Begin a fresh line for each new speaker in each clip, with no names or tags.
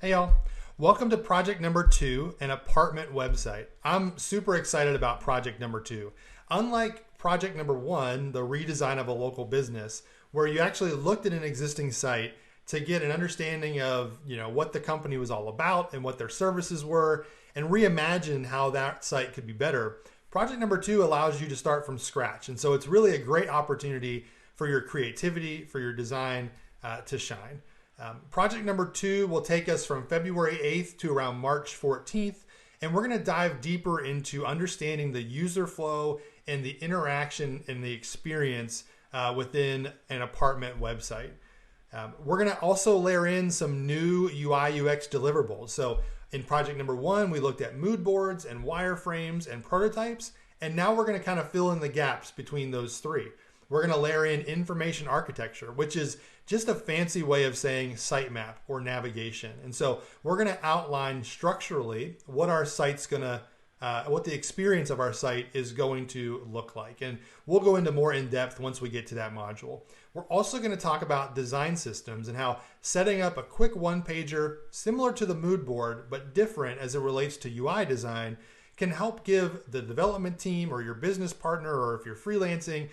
Hey y'all, welcome to project number 2, an apartment website. I'm super excited about project number 2. Unlike project number 1, the redesign of a local business, where you actually looked at an existing site to get an understanding of, what the company was all about and what their services were and reimagine how that site could be better. Project number 2 allows you to start from scratch. And so it's really a great opportunity for your creativity, for your design to shine. Project number 2 will take us from February 8th to around March 14th, and we're going to dive deeper into understanding the user flow and the interaction and the experience within an apartment website. We're going to also layer in some new UI UX deliverables. So in project number 1, we looked at mood boards and wireframes and prototypes, and now we're going to kind of fill in the gaps between those three. We're going to layer in information architecture, which is just a fancy way of saying sitemap or navigation. And so we're going to outline structurally what our site's going to, what the experience of our site is going to look like. And we'll go into more in depth once we get to that module. We're also going to talk about design systems and how setting up a quick one-pager, similar to the mood board, but different as it relates to UI design, can help give the development team or your business partner, or if you're freelancing,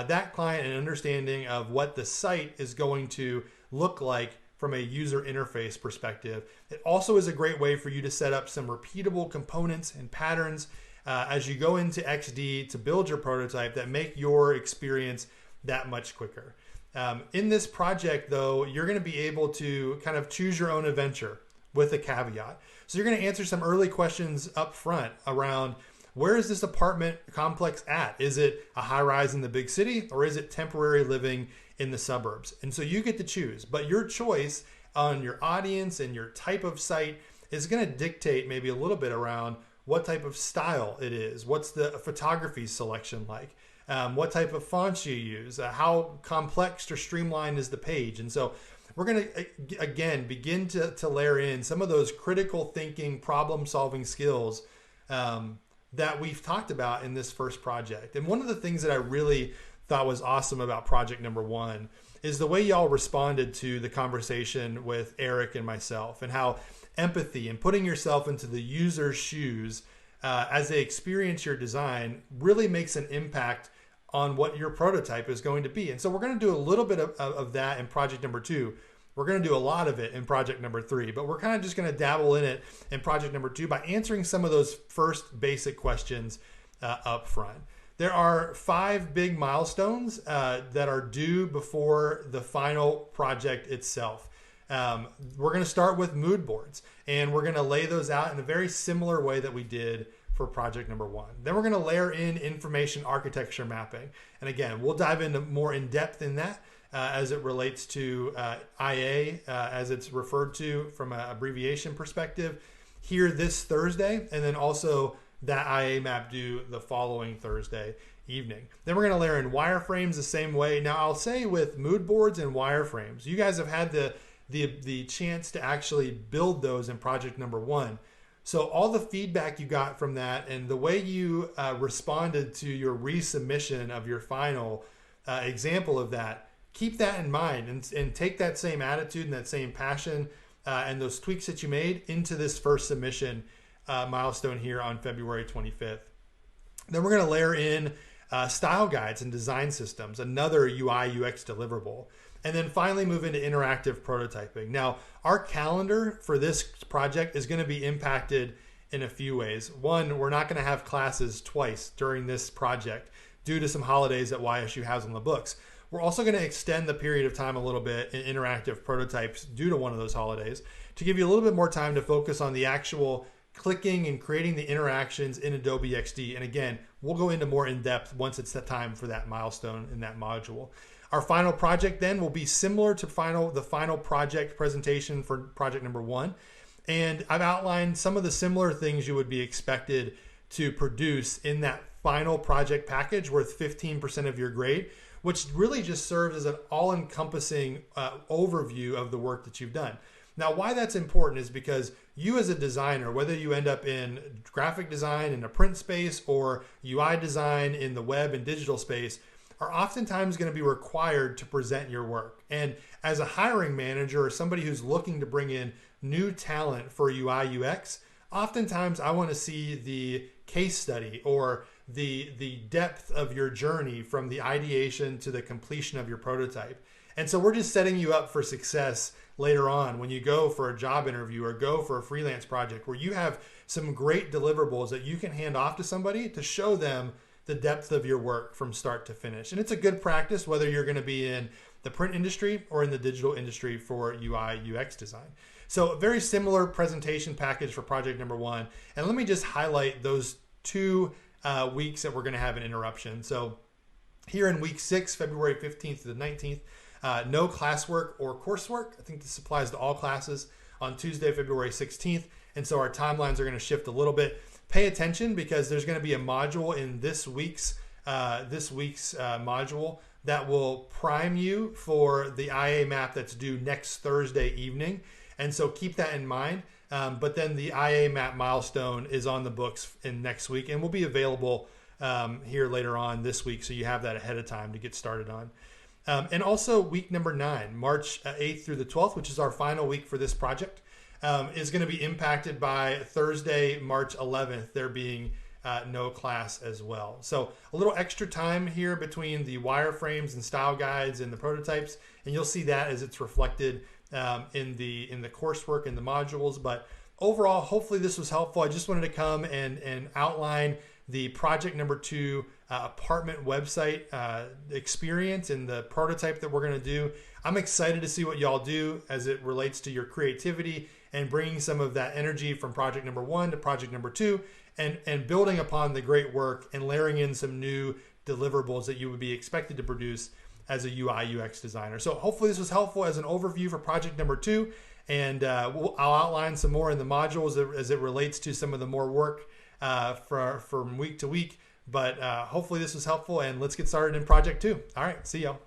that client an understanding of what the site is going to look like from a user interface perspective. It also is a great way for you to set up some repeatable components and patterns as you go into XD to build your prototype that make your experience that much quicker. In this project, though, you're going to be able to kind of choose your own adventure with a caveat. So you're going to answer some early questions up front around, where is this apartment complex at? Is it a high rise in the big city, or is it temporary living in the suburbs? And so you get to choose, but your choice on your audience and your type of site is going to dictate maybe a little bit around what type of style it is. What's the photography selection like? What type of fonts you use? How complex or streamlined is the page? And so we're going to, again, begin to layer in some of those critical thinking, problem solving skills that we've talked about in this first project. And one of the things that I really thought was awesome about project number 1 is the way y'all responded to the conversation with Eric and myself, and how empathy and putting yourself into the user's shoes as they experience your design really makes an impact on what your prototype is going to be. And so we're going to do a little bit of that in project number 2. We're going to do a lot of it in project number 3, but we're kind of just going to dabble in it in project number 2 by answering some of those first basic questions up front. There are 5 big milestones that are due before the final project itself. We're going to start with mood boards, and we're going to lay those out in a very similar way that we did for project number 1. Then we're going to layer in information architecture mapping. And again, we'll dive into more in depth in that as it relates to IA, as it's referred to from an abbreviation perspective, here this Thursday, and then also that IA map due the following Thursday evening. Then we're going to layer in wireframes the same way. Now, I'll say with mood boards and wireframes, you guys have had the chance to actually build those in project number 1. So all the feedback you got from that and the way you responded to your resubmission of your final example of that, keep that in mind and take that same attitude and that same passion and those tweaks that you made into this first submission milestone here on February 25th. Then we're going to layer in style guides and design systems, another UI UX deliverable. And then finally move into interactive prototyping. Now, our calendar for this project is going to be impacted in a few ways. One, we're not going to have classes twice during this project due to some holidays that YSU has on the books. We're also going to extend the period of time a little bit in interactive prototypes due to one of those holidays to give you a little bit more time to focus on the actual clicking and creating the interactions in Adobe XD. And again, we'll go into more in depth once it's the time for that milestone in that module. Our final project then will be similar to the final project presentation for project number 1. And I've outlined some of the similar things you would be expected to produce in that final project package worth 15% of your grade, which really just serves as an all-encompassing overview of the work that you've done. Now, why that's important is because you as a designer, whether you end up in graphic design in a print space or UI design in the web and digital space, are oftentimes going to be required to present your work. And as a hiring manager or somebody who's looking to bring in new talent for UI UX, oftentimes I want to see the case study or the depth of your journey from the ideation to the completion of your prototype. And so we're just setting you up for success later on when you go for a job interview or go for a freelance project, where you have some great deliverables that you can hand off to somebody to show them the depth of your work from start to finish. And it's a good practice whether you're going to be in the print industry or in the digital industry for UI UX design. So a very similar presentation package for project number 1. And let me just highlight those 2 weeks that we're going to have an interruption. So here in week 6, February 15th to the 19th, no classwork or coursework. I think this applies to all classes on Tuesday, February 16th. And so our timelines are going to shift a little bit. Pay attention because there's going to be a module in this week's module that will prime you for the IA map that's due next Thursday evening. And so keep that in mind. But then the IA map milestone is on the books in next week and will be available here later on this week. So you have that ahead of time to get started on. And also week number 9, March 8th through the 12th, which is our final week for this project, is going to be impacted by Thursday, March 11th, there being no class as well. So a little extra time here between the wireframes and style guides and the prototypes, and you'll see that as it's reflected in the coursework and the modules. But overall, hopefully this was helpful. I just wanted to come and outline the project number 2 apartment website experience and the prototype that we're going to do. I'm excited to see what y'all do as it relates to your creativity and bringing some of that energy from project number 1 to project number 2 and building upon the great work and layering in some new deliverables that you would be expected to produce as a UI UX designer. So hopefully this was helpful as an overview for project number 2, and I'll outline some more in the modules as it relates to some of the more work from week to week. But hopefully this was helpful, and let's get started in project 2. All right, see y'all.